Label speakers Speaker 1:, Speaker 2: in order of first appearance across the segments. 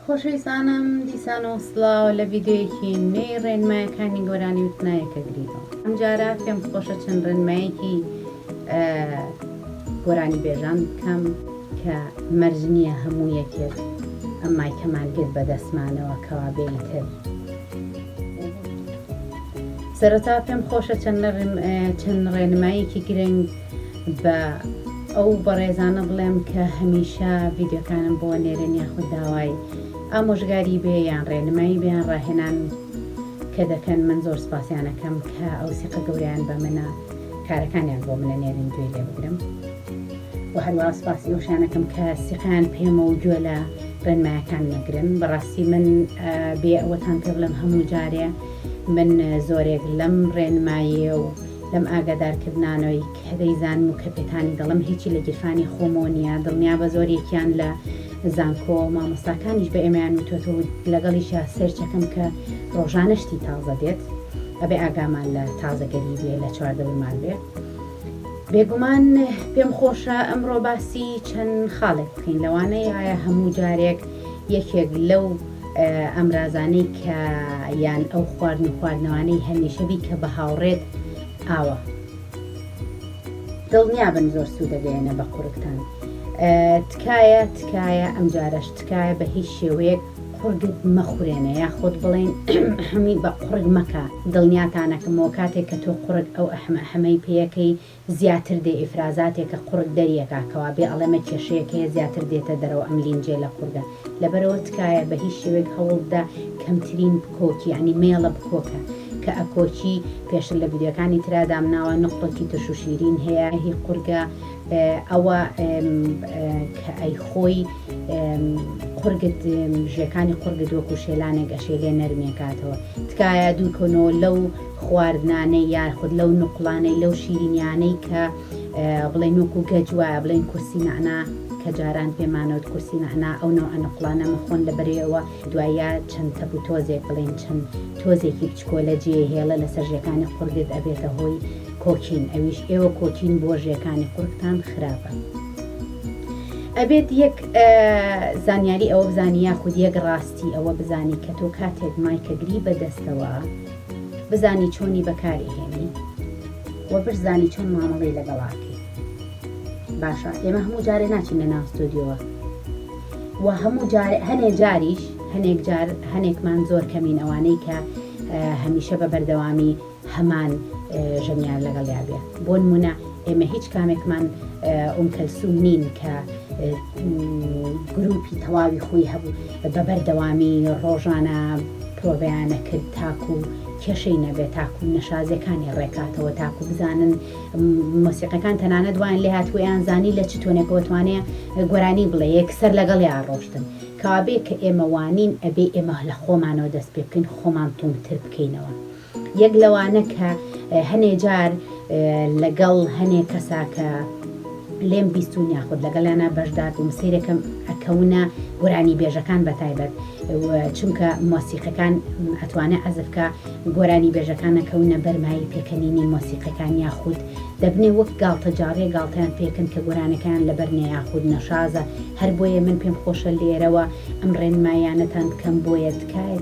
Speaker 1: خۆشەویستانم دیسان وەسڵاو لە ڤیددیۆیەکی نوێی ڕێنمایەکانی گۆرانی وتنایەکە گریەوە. ئەم جارە پێم خۆشە چەند ڕێنمایەکی گۆرانی بێژان بکەم کە مەرج نییە هەموو یەکێک ئەم مایکەمان گرت بەدەستمانەوە کەوابێتر. سەرەتا پێم خۆشە چەند ڕێنمایەکی گرنگ بە ئەو بەڕێزانە بڵێم کە هەمیشە ڤیددیۆکانم بۆ نێرن یاخود داوای ئامۆژگاری بێ یان ڕێنمایی بێیان ڕاهێنان کە دەکەن. من زۆر سپاسیانەکەم کە ئەو سیقە گەوریان بە منە کارەکانیان بۆ منە نێرن گوێ لێ بگرم و هەروەها سپاسی ئەوشانەکەم کە سیقیان پێمە و گوێ لە ڕێنمایەکان نەگرن. بەڕاستی من بێ ئەوەتان پێ بڵێم هەموو جارێ من زۆرێک لەم ڕێنماییە و لەم ئاگادارکردنانەوەی کە دەیزانم و کە پێتانی دەڵم هیچی لە گیرفانی خۆمۆ نیە. دڵنیا بە زۆرێکیان لە زانکۆ مامۆستاکانیش بە ئێمەیان وتۆتە و لەگەڵیشە سێرچەکەم کە ڕۆژانە شتی تازە دێت ئەبێ ئاگامان لە تازەگەری بێ لە چواردەوەیمان بێ. بێگومان پێم خۆشە ئەمڕۆ باسی چەند خاڵێک بکەین لەوانەیە ئایا هەموو جارێک یەکێک لەو ئەمرازانەی کە یان ئەو خواردنەوانەی هەمیشەبی کە بە هاوڕێت ئاوە دڵنیا بن زۆر سوود دەگەیەنە بە قورگتان. تکایە ئەم جارەش تکایە بە هیچ شێوەیەک قورگت مەخورێنە یاخۆت بڵێن هەمی بە قورگ مەکە. دڵنیاتانەکەمەوە کاتێک کە تۆ قورگ ئەو ئەحمەی پێیەکەی زیاتر دێ ئیفرازاتێکە قورگ دەریەکەکەوە بێ ئەڵەمە کێشەیەکەیە زیاتر دێتە دەرەوە ئەم لینجێ لە قورگە. لەبەرەوە تکایە بە هیچ شێوەیەک هەوڵدا کەمترین بکۆکی ینی مێڵە بکۆکە کە ئەکۆچی پێشتر لە ڤیددیۆکانی ترادام ناوە نقطەکی تش و شیرین هەیە هی قورگە ئەوە کە ئەی خۆی قورگت ژێکانی قورگت وەکو شێلانێک ئەشێلێ نەرمێکاتەوە. تکایە دوورکەنەوە لەو خواردنانەی یاخود لەو نوقڵانەی لەو شیرینیانەی کە بڵێن وەکو گەجوایە بڵێن کورسی نەعنا کە جاران پێمانەوت کورسی نەعنا ئەو نەوە نوقڵانە مەخۆن لەبەرەوە دوایە چەند تەب و تۆزێک بڵێن چەند تۆزێکی بچکۆلە جێ هێڵە لەسەر ژێکانی قورگت ئەبێتە هۆی کۆکین. ئەویش ئێوە کۆکین بۆ ژێکانی قورگتان خراپە. ئەبێت یەک زانیاری ئەوە بزانی یاخود یەک ڕاستی ئەوە بزانی کە تۆ کاتێک مایکەگری بەدەستەوە بزانی چۆنی بەکاری هێنی و بزانی چۆن مامەڵەی لەگەڵاکەی. باشە ئێمە هەموو جارێ ناچین لە ناو ستۆدیۆوە و هەموو هەنێک جاریش هەنێکمان زۆر کەمین ئەوانەی کە هەمیشە بە بەردەوامی هەمان ژەنیار لەگەڵ یابێ. بۆ نمونە ئێمە هیچ کامێکمان کەلسوم نین کە گروپی تەواوی خۆی هەبوو بە بەردەوامی ڕۆژانە پرۆڤیانە کرد تاکو کێشەی نەبێت تاکو نەشازەکانی ڕێکاتەوە تاکو بزانن مۆسیقەکان تەنانەت وایان لێ هاتوویان زانی لە چ تۆنێکەوە توانێت گۆرانی بڵێ یەکسەر لەگەڵ یان ڕۆشتن کابێ کە ئێمە وانین ئەبێ ئێمە لە خۆمانەوە دەست پێ بکەین خۆمان تومتر بکەینەوە. یەک لەوانە کە هەنێ جار لەگەڵ هەنێ کەسا کە لێم بیستون یاخود لەگەڵیانە بەشدار بووم سیرەکەم ئەکەونە گۆرانی بێژەکان بەتایبەت چونکە مۆسیقەکان ئەتوانێت ئەزفکە گۆرانی بێژەکان ئەکەونە بەرمایی پێکەنینی مۆسیقەکان یاخود دەبنێ وەک گاڵتە جاڕێ گاڵتەیان پێکەن کە گۆرانەکان لەبەرنێ یاخود نەشازە. هەر بۆیە من پێم خۆشە لێرەوە ئەم ڕێنمایانەتان بکەم بۆیە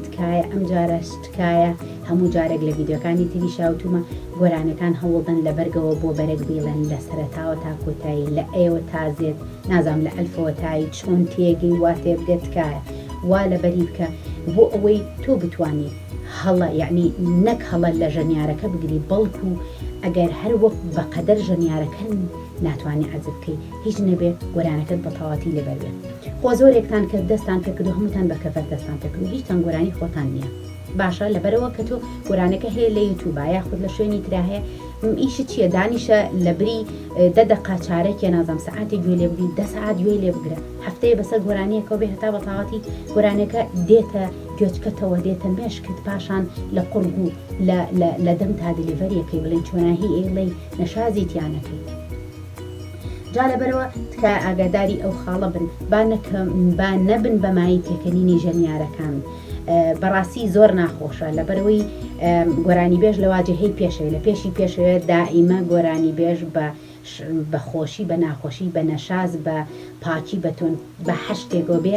Speaker 1: تکایە ئەم جارەش تکایە هەموو جارێک لە ڤیددیۆکانی تری شاوتومە گۆرانەکان هەوڵدن لە بەرگەوە بۆ بەرەک بیڵێن لە سەرەتاوە تا کۆتایی لە ئێوە تازێت نازام لە ئەلفەوە تایی چۆن تێگەی وا تێبگێت تکایە وا لەبەری بکە بۆ ئەوەی تۆ بتوانیت هەڵە یعنی نەک هەڵە لە ژەنیارەکە بگری بەڵکو ئەگەر هەر وەک بەقەدەر ژەنیارەکەن ناتوانێت عەزف بکەیت هیچ نەبێت گۆرانەکەت بە تەواتی لەبەر بێت. خۆ زۆرێکتان کە دەستان پێکردو هەمووتان بە کەفەر دەستان پێکردو هیچتان گۆرانی خۆتان نییە. باشە لەبەرەوە کە تۆ گۆرانەکە هەیە لە یوتیوبە یاخود لە شوێنی ترا هەیە ئیشت چییە دانیشە لە بری دەدەقا چارێکی نازام سەعاتی گوێ لێ بگری 10 سەعات گوێ لێ بگرە هەفتەیە بەسەر گۆرانیەکەوە بێ هەتا بە تاواتی گۆرانەکە دێتە گوێچکەتەوە دێتە مێشکت پاشان لە قورگ و لە دەم تا دلیڤەریەکەی بڵێن چۆناهی ئێڵەی نەشازی تیانەکەی. جا لەبەرەوە تکایە ئاگاداری ئەو خاڵە بن با نەبن بەمایی پێکەنینی ژەنیارەکان. بەڕاستی زۆر ناخۆشە لەبەرەوەی گۆرانی بێژ لە واجهەی پێشەوە لە پێشی پێشەوە دائیمە گۆرانی بێژ بە خۆشی بە ناخۆشی بە نەشاز بە پاکی بەتۆن بە هەر شتێکۆ بێ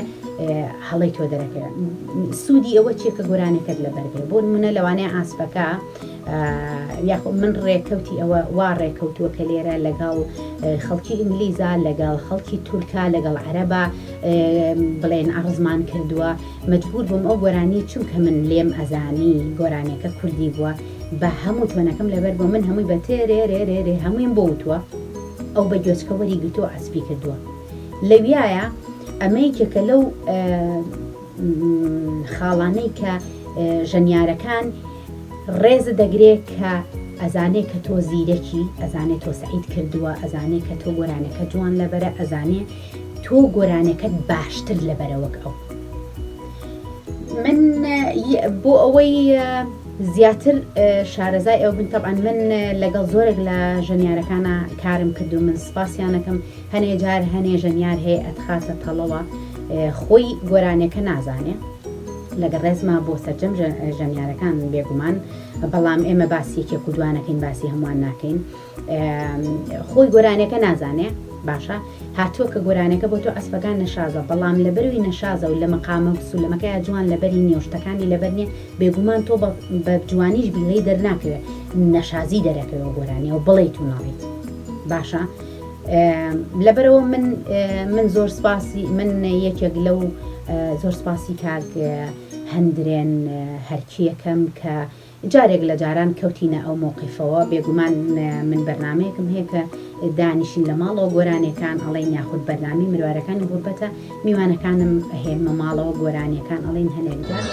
Speaker 1: هەڵی تۆ دەرەکە سوودی ئەوە چیە کە گۆرانەکەت لەبەربێ بۆ نمونە لەوانەیە ئاسپەکە یاخۆ من ڕێککەوتی ئەوە وا ڕێککەوتووە کە لێرە لەگەڵ خەڵکی ئینگلیزا لەگەڵ خەڵکی تورکا لەگەڵ عەرەبا بڵێن ئەڕزمان کردووە مەجبور بووم ئەو گۆرانی چونکە من لێم ئەزانی گۆرانێکە کوردی بووە بە هەموو توانەکەم لەبەر بۆ من هەمووی بە تێرێ هەموویم بۆ وتووە ئەو بە گوێچکەوەری گرتۆ ئەسپی کردووە لەویایە ئەمەیکێکە لەو خاڵانەی کە ژەنیارەکان ڕێزە دەگرێت کە ئەزانێ کە تۆ زیرەکی ئەزانێت تۆ سعید کردووە ئەزانێت کە تۆ گۆرانەکە جوان لەبەرە ئەزانێ تۆ گۆرانەکەت باشتر لەبەرەوەک ئەو من بۆ ئەوەی زیاتر شارەزای ئەو بن طبعاً من لەگەڵ زۆرێک لە ژەنیارەکانە کارم کردو من سپاسیانەکەم هەنێ جار هەنێ ژەنیار هەیە ئەتخاتە تەڵەوە خۆی گۆرانەکە نازانێ لەگەڵ ڕێزما بۆ سەرجەم ژەنیارەکان بێگومان بەڵام ئێمە باسیەکێک و دوانەکەین باسی هەمووان ناکەین خۆی گۆرانەکە نازانێ باشە هاتووە کە گۆرانەکە بۆ تۆ ئەسپەکان نەشازە بەڵام لەبەروی نەشازە و لە مەقامە سولەمەکەی جوان لەبەری نێوشتەکانی لەبەر نیە بێگومان تۆ بە جوانیش بیڵەی دەرناکەوێت نەشازی دەرەکەوە گۆرانیە و بڵێ تو ناڵیت باشە لەبەرەوە من زۆر سپاسی من یەکێک لەو زۆر سپاسی کاک هەندرێن هەرکیەکەم کە جارێک لە جاران کەوتینە ئەو مووقیفەوە بێگومان من بەرنمەیەکم هەیە کە دانیشین لە ماڵەوە گۆرانیەکان ئەڵێن یاخود بەرنامی مروارەکانی غوربەتە میوانەکانم هێنمە ماڵەوە گۆرانیەکان ئەڵێن هەنێک جار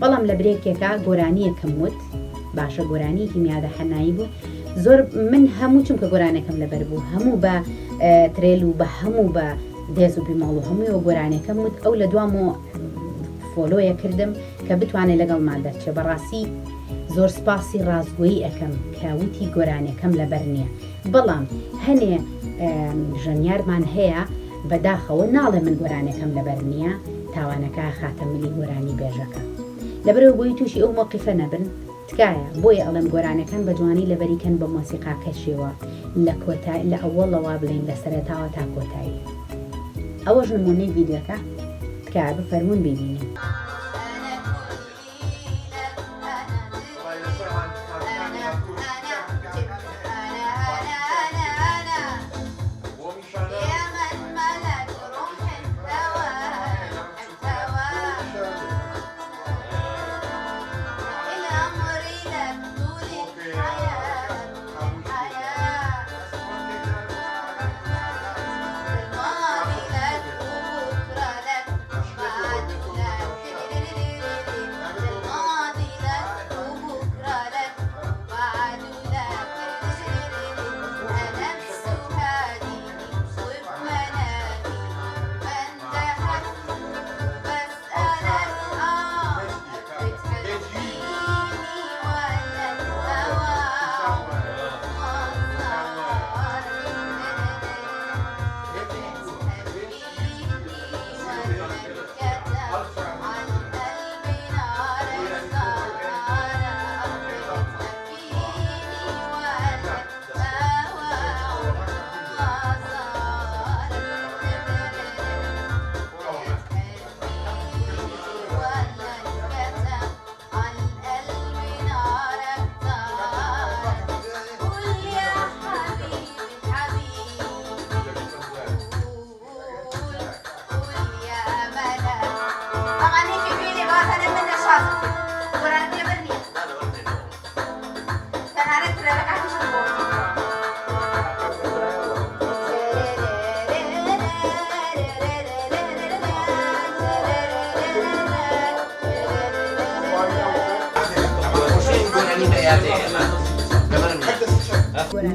Speaker 1: بەڵام لە برێکێکە گۆرانیەکەم وت باشە گۆرانیەکی میادە حەنایی بوو زۆر من هەموو چونکە گۆرانەکەم لەبەر بوو هەموو بە ترێل و بە هەموو بە دێز و بیماڵ و هەموویەوە گۆرانەکەم وت ئەو لە دوام و فۆلۆیە کردم کە بتوانێت لەگەڵمان دەرچێ بەڕاستی زۆر سپاسی ڕازگۆیی ئەەکەم کاوتی گۆرانەکەم لەبەر نییە بەڵام هەنێ ژەنیارمان هەیە بەداخەوە ناڵێ من گۆرانەکەم لەبەر نییە تاوانەکە خاتە ملی گۆرانی بێژەکە لەبەرەوە بۆی تووشی ئەو مۆقیفە نەبن تکایە بۆیە ئەڵێم گۆرانەکان بە جوانی لەبەریکەن بە مۆسیقا کەشێوە لە ئەوەڵەوە بڵین لە سەرەتاوە تا کۆتایی ئەوەش نمونەی ڤیدیۆکە تکایە بفەرمون ببینین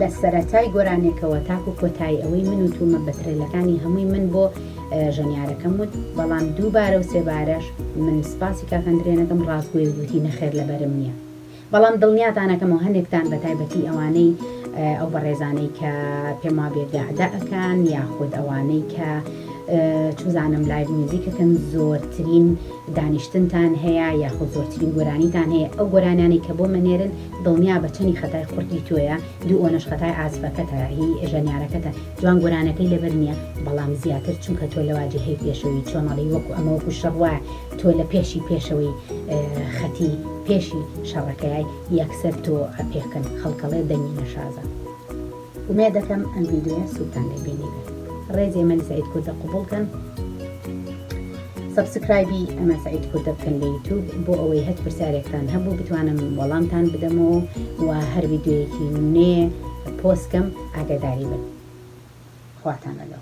Speaker 1: لە سەرەتای گۆرانێکەوە تاکو کۆتایی ئەوەی من و تومە بەترێلەکانی هەمووی من بۆ ژەنیارەکەم وت بەڵام دووبارە و سێبارەش من سپاسی کاکەندرێنەکەم ڕاستگوێ وتی نەخێر لەبەرم نییە بەڵام دڵنیاتانەکەمەوە هەندێکتان بە تایبەتی ئەوانەی ئەو بەڕێزانەی کە پێم وا بێگەعدا ئەکان یاخود ئەوانەی کە چوزانم لایڤ میوزیکەکەن زۆرترین دانیشتنتان هەیە یاخود زۆرترین گۆرانیتان هەیە ئەو گۆرانیانەی کە بۆ منێرن دڵنیا بە چەنی خەتای قورتی تۆیە دوو ئۆنەش خەتای ئازفەکەتە هی ژەنیارەکەتە جوان گۆرانەکەی لەبەر نییە بەڵام زیاتر چونکە تۆ لەواجی هەی پێشەوەی چۆنەڵی وەکو ئەمە وەکو شەڕوایە تۆ لە پێشەوەی خەتی پێشی شەڕەکەی یەکسەر تۆ پێکەن خەڵکەڵێ دەنگی نەشازە ومێ دەکەم ئەم ڤیدیۆیە سووتان لێبینی بێت ڕێزی ئەمە سعید کوردە قوبوڵکەن سبسکرایبی ئەمە سعید کوردە بکەن لە یوتیوب بۆ ئەوەی هەت پرسیارێکتان هەبوو بتوانم وەڵامتان بدەمەوە و هەر ڤیدیۆیەکی نوێ پۆستکەم ئاگاداری بن خواتان لەگەڵ